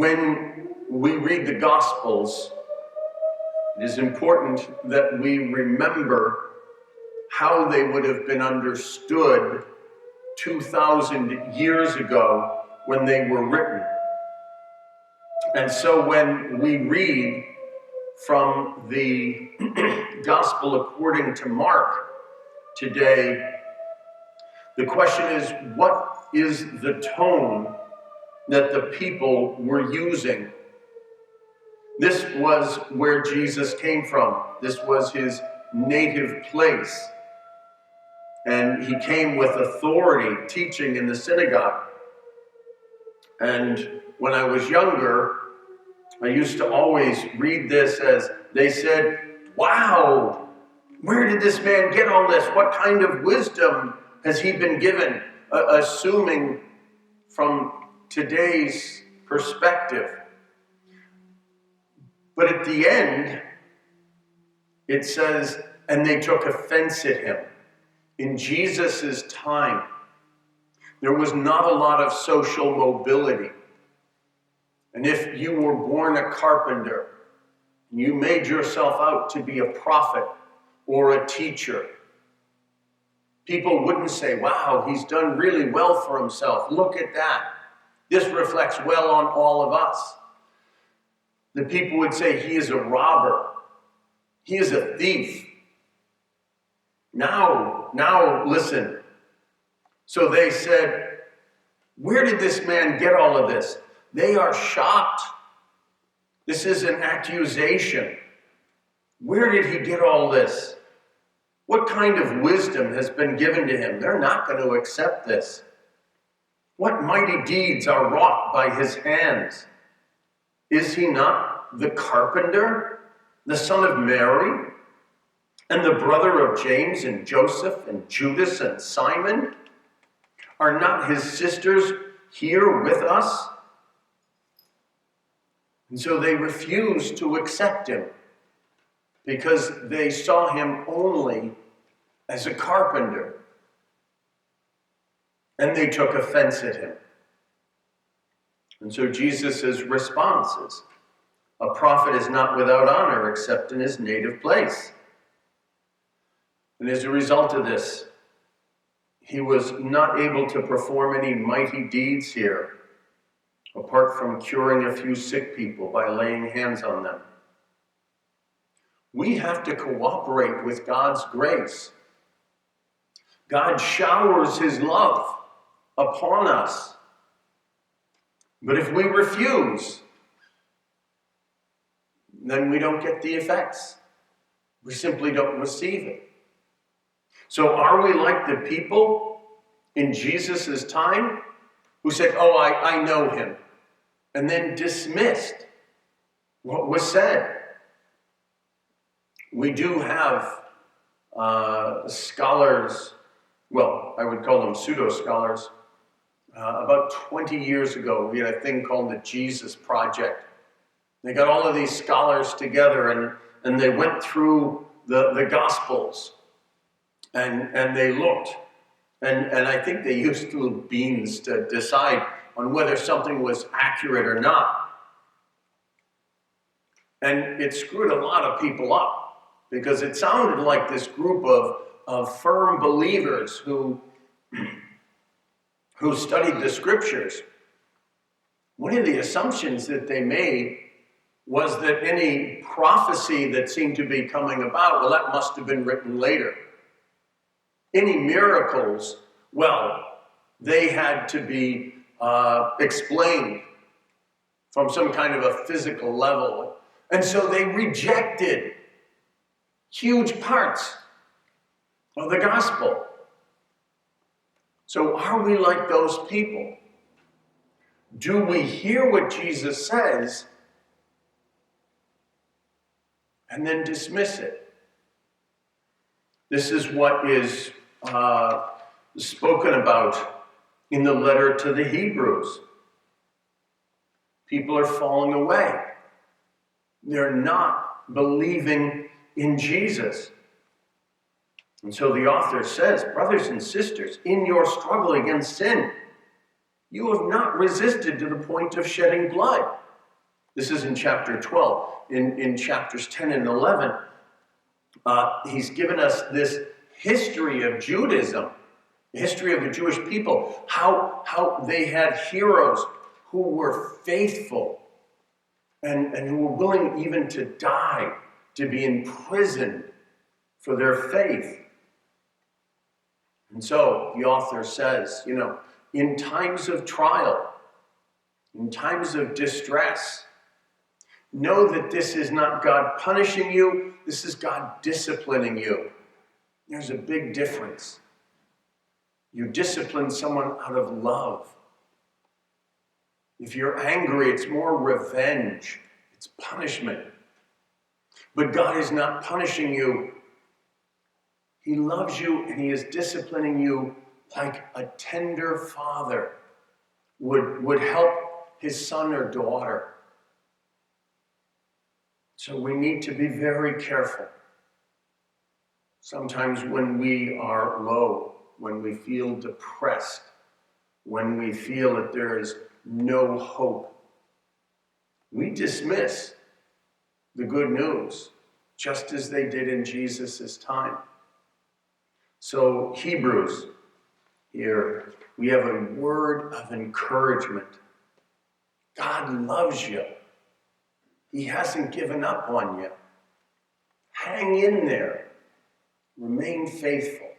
When we read the Gospels, it is important that we remember how they would have been understood 2,000 years ago when they were written. And so when we read from the Gospel according to Mark today, the question is, what is the tone that the people were using? This was where Jesus came from. This was his native place. And he came with authority, teaching in the synagogue. And when I was younger, I used to always read this as they said, "Wow, where did this man get all this? What kind of wisdom has he been given?" Assuming from today's perspective. But at the end, it says, and they took offense at him. In Jesus' time, there was not a lot of social mobility. And if you were born a carpenter, and you made yourself out to be a prophet or a teacher, people wouldn't say, "Wow, he's done really well for himself. Look at that. This reflects well on all of us." The people would say, "He is a robber. He is a thief." Now listen. So they said, "Where did this man get all of this?" They are shocked. This is an accusation. Where did he get all this? What kind of wisdom has been given to him? They're not going to accept this. What mighty deeds are wrought by his hands? Is he not the carpenter, the son of Mary, and the brother of James and Joseph and Judas and Simon? Are not his sisters here with us? And so they refused to accept him because they saw him only as a carpenter. And they took offense at him. And so Jesus' response is, "A prophet is not without honor except in his native place." And as a result of this, he was not able to perform any mighty deeds here, apart from curing a few sick people by laying hands on them. We have to cooperate with God's grace. God showers his love upon us. But if we refuse, then we don't get the effects. We simply don't receive it. So are we like the people in Jesus' time who said, "Oh, I know him," and then dismissed what was said? We do have scholars, well, I would call them pseudo-scholars. About 20 years ago, we had a thing called the Jesus Project. They got all of these scholars together and they went through the Gospels and they looked. And I think they used little beans to decide on whether something was accurate or not. And it screwed a lot of people up because it sounded like this group of firm believers who studied the scriptures. One of the assumptions that they made was that any prophecy that seemed to be coming about, well, that must have been written later. Any miracles, well, they had to be explained from some kind of a physical level. And so they rejected huge parts of the gospel. So are we like those people? Do we hear what Jesus says and then dismiss it? This is what is spoken about in the letter to the Hebrews. People are falling away. They're not believing in Jesus. And so the author says, "Brothers and sisters, in your struggle against sin, you have not resisted to the point of shedding blood. This is in chapter 12. In chapters 10 and 11, he's given us this history of Judaism, the history of the Jewish people, how they had heroes who were faithful and who were willing even to die, to be imprisoned for their faith. And so the author says, in times of trial, in times of distress, know that this is not God punishing you, this is God disciplining you. There's a big difference. You discipline someone out of love. If you're angry, it's more revenge, it's punishment. But God is not punishing you. He loves you and he is disciplining you like a tender father would help his son or daughter. So we need to be very careful. Sometimes when we are low, when we feel depressed, when we feel that there is no hope, we dismiss the good news, just as they did in Jesus' time. So Hebrews, here we have a word of encouragement. God loves you. He hasn't given up on you. Hang in there. Remain faithful.